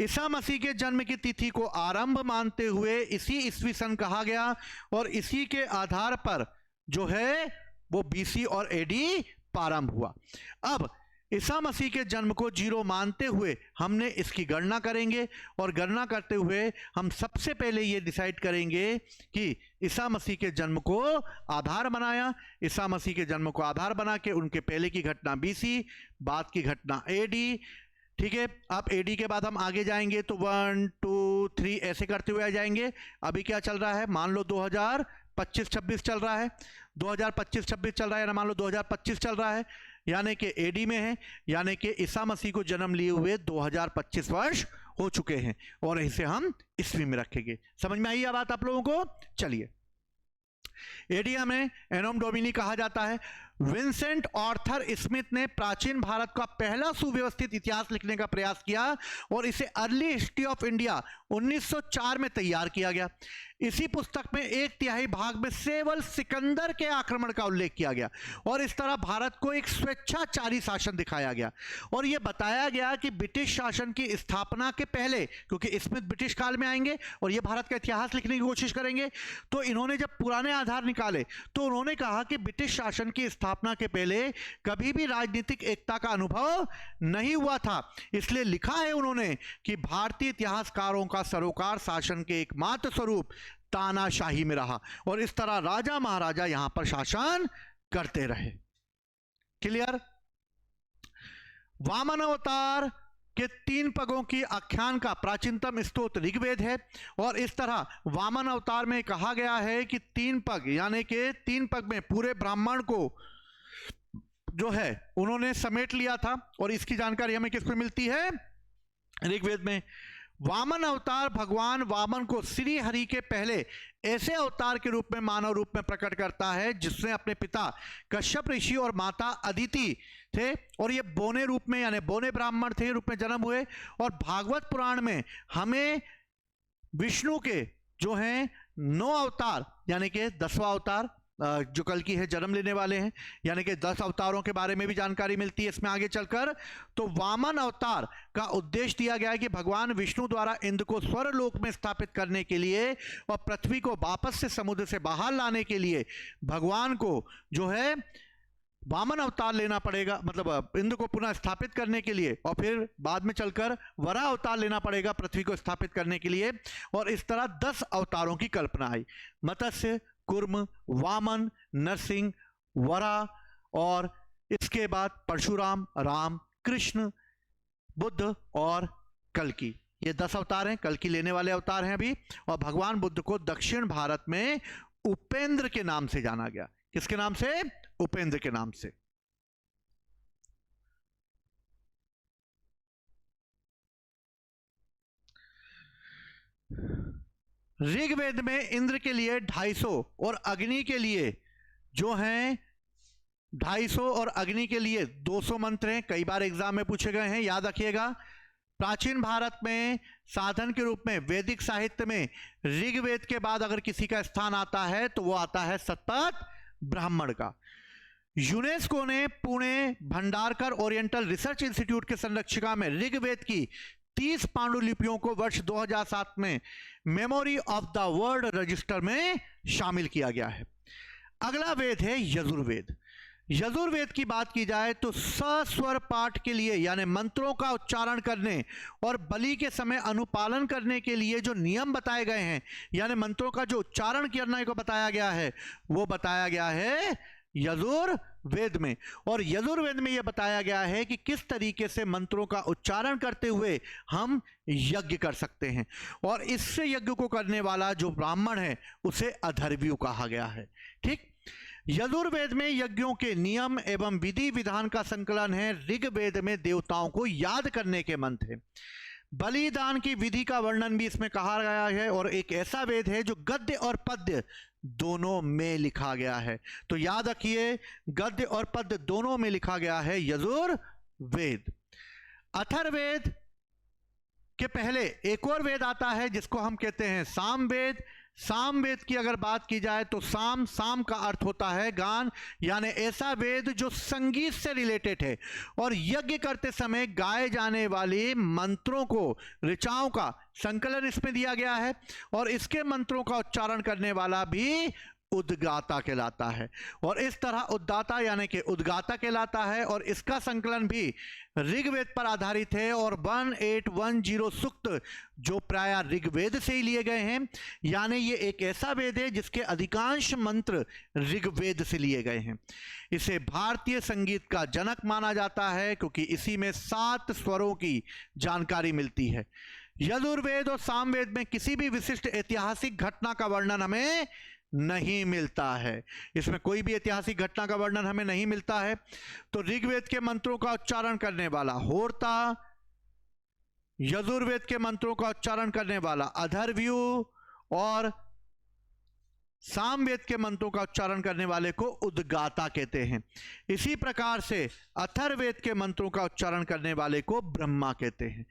ईसा मसीह के जन्म की तिथि को आरंभ मानते हुए इसी ईस्वी सन कहा गया और इसी के आधार पर जो है वो बीसी और एडी प्रारंभ हुआ। अब ईसा मसीह के जन्म को 0 मानते हुए हमने इसकी गणना करेंगे और गणना करते हुए हम सबसे पहले ये डिसाइड करेंगे कि ईसा मसीह के जन्म को आधार बनाया। ईसा मसीह के जन्म को आधार बना के उनके पहले की घटना बीसी, बाद की घटना एडी, ठीक है। अब एडी के बाद हम आगे जाएंगे तो 1 2 3 ऐसे करते हुए आ जाएंगे। अभी क्या चल रहा है? मान लो 2025-26 चल रहा है, 2025-26 चल रहा है, ना मान लो 2025 चल रहा है। यानी कि एडी में है, यानी कि ईसा मसीह को जन्म लिए हुए 2025 वर्ष हो चुके हैं और इसे हम ईस्वी में रखेंगे। समझ में आई यह बात आप लोगों को? चलिए, एडी हमें एनोम डोमिनी कहा जाता है। विंसेंट आर्थर स्मिथ ने प्राचीन भारत का पहला सुव्यवस्थित इतिहास लिखने का प्रयास किया और इसे अर्ली हिस्ट्री ऑफ इंडिया 1904 में तैयार किया गया। इसी पुस्तक में 1/3 भाग में केवल सिकंदर के आक्रमण का उल्लेख किया गया और इस तरह भारत को एक स्वेच्छाचारी शासन दिखाया गया और यह बताया गया कि ब्रिटिश शासन की स्थापना के पहले, क्योंकि स्मिथ ब्रिटिश काल में आएंगे और यह भारत का इतिहास लिखने की कोशिश करेंगे, तो इन्होंने जब पुराने आधार निकाले तो उन्होंने कहा कि ब्रिटिश शासन की स्थापना के पहले कभी भी राजनीतिक एकता का अनुभव नहीं हुआ था। इसलिए लिखा है उन्होंने कि भारतीय इतिहासकारों का सरोकार शासन के एकमात्र स्वरूप तानाशाही में रहा और इस तरह राजा महाराजा यहां पर शासन करते रहे। क्लियर? वामन अवतार के 3 पगों की आख्यान का प्राचीनतम स्रोत ऋग्वेद है और इस तरह वामन अवतार में कहा गया है कि 3 पग, यानी कि 3 पग में पूरे ब्राह्मण को जो है उन्होंने समेट लिया था और इसकी जानकारी हमें किसमें मिलती है? ऋग्वेद में। वामन अवतार भगवान वामन को श्री हरि के पहले ऐसे अवतार के रूप में मानव रूप में प्रकट करता है जिसने अपने पिता कश्यप ऋषि और माता अदिति थे और ये बोने रूप में, यानी बोने ब्राह्मण थे, रूप में जन्म हुए। और भागवत पुराण में हमें विष्णु के जो हैं 9 अवतार, यानी कि 10वां अवतार जो कल की है जन्म लेने वाले हैं, यानी कि 10 अवतारों के बारे में भी जानकारी मिलती है इसमें आगे चलकर। तो वामन अवतार का उद्देश्य दिया गया है कि भगवान विष्णु द्वारा इंद्र को स्वर्ग लोक में स्थापित करने के लिए और पृथ्वी को वापस से समुद्र से बाहर लाने के लिए भगवान को जो है वामन अवतार लेना पड़ेगा, मतलब इंद्र को पुनः स्थापित करने के लिए, और फिर बाद में चलकर वराह अवतार लेना पड़ेगा पृथ्वी को स्थापित करने के लिए। और इस तरह 10 अवतारों की कल्पना आई: मत्स्य, कुर्म, वामन, नरसिंह, वराह और इसके बाद परशुराम, राम, कृष्ण, बुद्ध और कल्कि। ये 10 अवतार हैं, कल्कि लेने वाले अवतार हैं अभी। और भगवान बुद्ध को दक्षिण भारत में उपेंद्र के नाम से जाना गया। किसके नाम से? उपेंद्र के नाम से। ऋग्वेद में इंद्र के लिए 250 और अग्नि के लिए जो हैं 250 और अग्नि के लिए 200 मंत्र हैं। कई बार एग्जाम में पूछे गए हैं, याद रखिएगा। प्राचीन भारत में साधन के रूप में वैदिक साहित्य में ऋग्वेद के बाद अगर किसी का स्थान आता है तो वो आता है शतपथ ब्राह्मण का। यूनेस्को ने Pune Bhandarkar oriental research institute के संरक्षिका में ऋग्वेद की 30 पांडुलिपियों को वर्ष 2007 में memory of the world register में शामिल किया गया है। अगला वेद है यजुर्वेद। यजुर्वेद की बात की जाए तो सस्वर पाठ के लिए, यानी मंत्रों का उच्चारण करने और बलि के समय अनुपालन करने के लिए जो नियम बताए गए हैं, यानी मंत्रों का जो उच्चारण करने को बताया गया है, वो बताया गया है यजुर्वेद में। और यजुर्वेद में यह बताया गया है कि किस तरीके से मंत्रों का उच्चारण करते हुए हम यज्ञ कर सकते हैं। और इससे यज्ञ को करने वाला जो ब्राह्मण है उसे अधर्व्यु कहा गया है। ठीक, यजुर्वेद में यज्ञों के नियम एवं विधि विधान का संकलन है। ऋग्वेद में देवताओं को याद करने के मंत्र हैं। बलिदान की विधि का वर्णन भी इसमें कहा गया है और एक ऐसा वेद है जो गद्य और पद्य दोनों में लिखा गया है। तो याद रखिए, गद्य और पद्य दोनों में लिखा गया है यजुर्वेद। अथर्ववेद के पहले एक और वेद आता है जिसको हम कहते हैं सामवेद। सामवेद की अगर बात की जाए तो साम का अर्थ होता है गान, यानी ऐसा वेद जो संगीत से रिलेटेड है और यज्ञ करते समय गाए जाने वाले मंत्रों को, ऋचाओं का संकलन इसमें दिया गया है। और इसके मंत्रों का उच्चारण करने वाला भी उद्गाता कहलाता है और इस तरह उद्दाता यानी कि उद्गाता कहलाता है। और इसका संकलन भी ऋग्वेद पर आधारित है और 1810 सूक्त जो प्राय ऋग्वेद से ही लिए गए हैं, यानी ये एक ऐसा वेद है जिसके अधिकांश मंत्र ऋग्वेद से लिए गए हैं। इसे भारतीय संगीत का जनक माना जाता है क्योंकि इसी में 7 स्वरों की जानकारी मिलती है। यजुर्वेद और सामवेद में किसी भी विशिष्ट ऐतिहासिक घटना का वर्णन हमें नहीं मिलता है। इसमें कोई भी ऐतिहासिक घटना का वर्णन हमें नहीं मिलता है। तो ऋग्वेद के मंत्रों का उच्चारण करने वाला होर्ता, यजुर्वेद के मंत्रों का उच्चारण करने वाला अथर्वयु और सामवेद के मंत्रों का उच्चारण करने वाले को उद्गाता कहते हैं। इसी प्रकार से अथर्ववेद के मंत्रों का उच्चारण करने वाले को ब्रह्मा कहते हैं।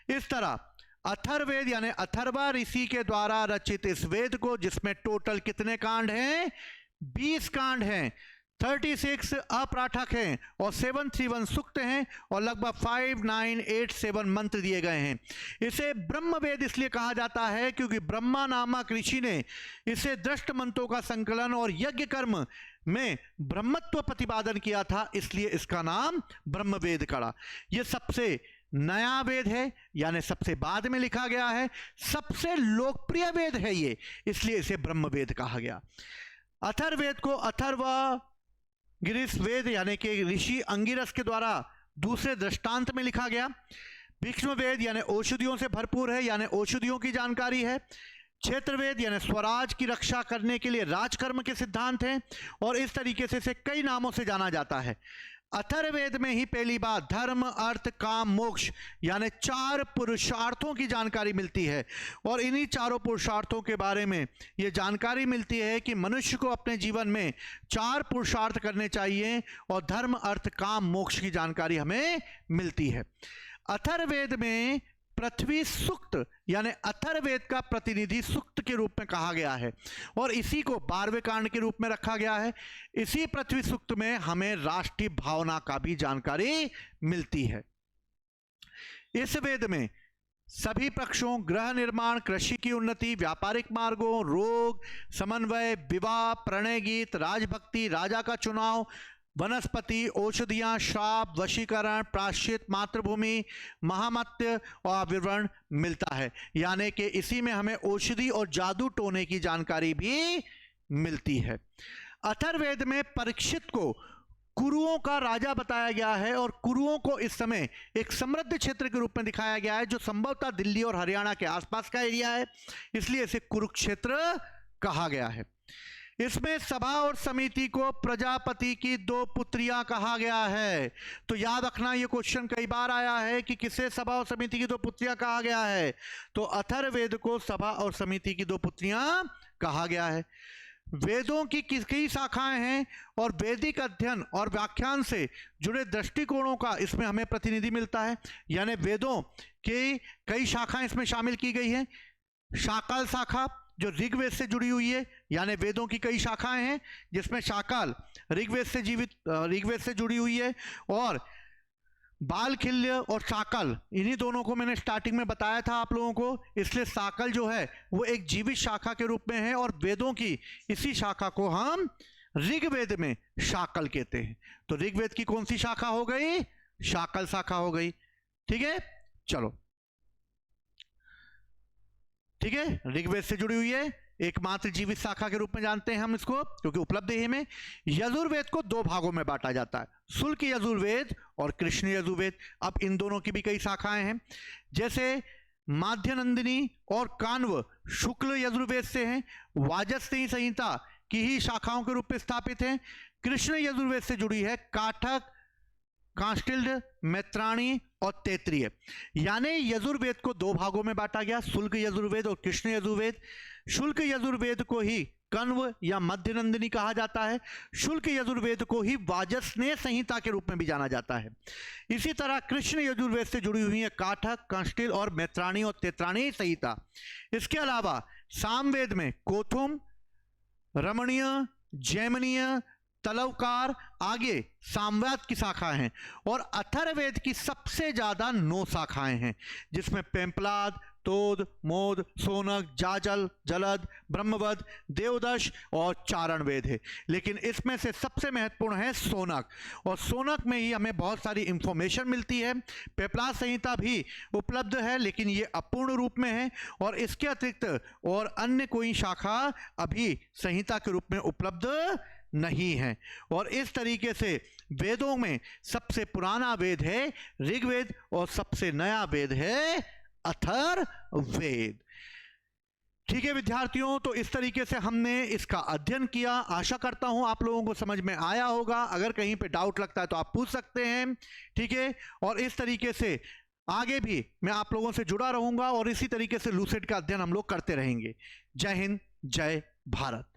इस तरह अथर्ववेद यानी अथर्वा ऋषि के द्वारा रचित इस वेद को, जिसमें टोटल कितने कांड हैं? 20 कांड हैं, 36 अपराठक हैं और 731 सूक्त हैं और लगभग 5987 मंत्र दिए गए हैं। इसे ब्रह्मवेद इसलिए कहा जाता है क्योंकि ब्रह्मा नामक ऋषि ने इसे दृष्ट मंत्रों का संकलन और यज्ञ कर्म में ब्रह्मत्व प्रतिपादन किया था, इसलिए इसका नाम ब्रह्मवेद पड़ा। यह सबसे नया वेद है, यानी सबसे बाद में लिखा गया है, सबसे लोकप्रिय वेद है ये, इसलिए इसे ब्रह्मवेद कहा गया। अथर्ववेद को अथर्वा गिरीश वेद यानी कि ऋषि अंगिरस के द्वारा दूसरे दृष्टांत में लिखा गया। भीष्म वेद यानी औषधियों से भरपूर है, यानी औषधियों की जानकारी है। क्षेत्रवेद यानी स्वराज की रक्षा करने के लिए राजकर्म के सिद्धांत हैं और इस तरीके से इसे कई नामों से जाना जाता है। अथर्ववेद में ही पहली बार धर्म, अर्थ, काम, मोक्ष यानी 4 पुरुषार्थों की जानकारी मिलती है और इन्हीं चारों पुरुषार्थों के बारे में ये जानकारी मिलती है कि मनुष्य को अपने जीवन में 4 पुरुषार्थ करने चाहिए और धर्म, अर्थ, काम, मोक्ष की जानकारी हमें मिलती है। अथर्ववेद में पृथ्वी सूक्त यानी अथर्ववेद का प्रतिनिधि सूक्त के रूप में कहा गया है और इसी को 12वें कांड के रूप में रखा गया है। इसी पृथ्वी सूक्त में हमें राष्ट्रीय भावना का भी जानकारी मिलती है। इस वेद में सभी पक्षों, गृह निर्माण, कृषि की उन्नति, व्यापारिक मार्गों, रोग, समन्वय, विवाह, प्रणय गीत, राजभक्ति, राजा का चुनाव, वनस्पति, औषधियां, श्राप, वशीकरण, प्रायश्चित, मातृभूमि, महामत्य और विवरण मिलता है। यानी कि इसी में हमें औषधि और जादू टोने की जानकारी भी मिलती है। अथर्ववेद में परीक्षित को कुरुओं का राजा बताया गया है और कुरुओं को इस समय एक समृद्ध क्षेत्र के रूप में दिखाया गया है जो संभवतः दिल्ली और हरियाणा के आसपास का एरिया है, इसलिए इसे कुरुक्षेत्र कहा गया है। इसमें सभा और समिति को प्रजापति की 2 पुत्रियां कहा गया है। तो याद रखना, यह क्वेश्चन कई बार आया है कि किसे सभा और समिति की 2 पुत्रियां कहा गया है। तो अथर्ववेद को सभा और समिति की 2 पुत्रियां कहा गया है। वेदों की कई शाखाएं हैं और वैदिक अध्ययन और व्याख्यान से जुड़े दृष्टिकोणों का इसमें हमें प्रतिनिधि मिलता है। यानी वेदों की कई शाखाएं इसमें शामिल की गई हैं। शाकाल शाखा जो ऋग्वेद से जुड़ी हुई है, यानी वेदों की कई शाखाएं हैं जिसमें शाकाल ऋग्वेद से जुड़ी हुई है और बालखिल्य और शाकल, इन्हीं दोनों को मैंने स्टार्टिंग में बताया था आप लोगों को, इसलिए शाकल जो है वो एक जीवित शाखा के रूप में है और वेदों की इसी शाखा को हम ऋग्वेद में शाकल कहते हैं। तो ऋग्वेद की कौन सी शाखा हो गई? शाकल शाखा हो गई। ठीक है, चलो ठीक है, ऋग्वेद से जुड़ी हुई है, एकमात्र जीवित शाखा के रूप में जानते हैं हम इसको क्योंकि उपलब्ध है में। यजुर्वेद को 2 भागों में बांटा जाता है, शुल्क यजुर्वेद और कृष्ण यजुर्वेद। अब इन दोनों की भी कई शाखाएं हैं, जैसे माध्यनंदिनी और कान्व शुक्ल यजुर्वेद से हैं, वाजस्नेयी संहिता की ही शाखाओं के रूप में स्थापित हैं। कृष्ण यजुर्वेद से जुड़ी है काठक, कांस्टिल्ड, मैत्राणी और तैत्रीय। यानी यजुर्वेद को 2 भागों में बांटा गया, शुल्क यजुर्वेद और कृष्ण यजुर्वेद। शुल्क यजुर्वेद को ही कण्व या मध्यनंदिनी कहा जाता है, शुल्क यजुर्वेद को ही वाजस्नेय संहिता के रूप में भी जाना जाता है। इसी तरह कृष्ण यजुर्वेद से जुड़ी हुई है काठक, कांस्टिल और मैत्राणी और तैत्राणी संहिता। इसके अलावा सामवेद में कोथुम, रमणीय, जैमिनीय, तलवकार आगे सामवेद की शाखाएं हैं और अथर्ववेद की सबसे ज्यादा 9 शाखाएं हैं जिसमें पेंपलाद, तोद, मोद, सोनक, जाजल, जलद, ब्रह्मवद, देवदश और चारण वेद है। लेकिन इसमें से सबसे महत्वपूर्ण है सोनक और सोनक में ही हमें बहुत सारी इंफॉर्मेशन मिलती है। पेपलाद संहिता भी उपलब्ध है लेकिन ये अपूर्ण रूप में है और इसके अतिरिक्त और अन्य कोई शाखा अभी संहिता के रूप में उपलब्ध नहीं है। और इस तरीके से वेदों में सबसे पुराना वेद है ऋग्वेद और सबसे नया वेद है अथर्ववेद। ठीक है विद्यार्थियों, तो इस तरीके से हमने इसका अध्ययन किया। आशा करता हूं आप लोगों को समझ में आया होगा। अगर कहीं पे डाउट लगता है तो आप पूछ सकते हैं, ठीक है। और इस तरीके से आगे भी मैं आप लोगों से जुड़ा रहूंगा और इसी तरीके से लूसेंट का अध्ययन हम लोग करते रहेंगे। जय हिंद, जय भारत।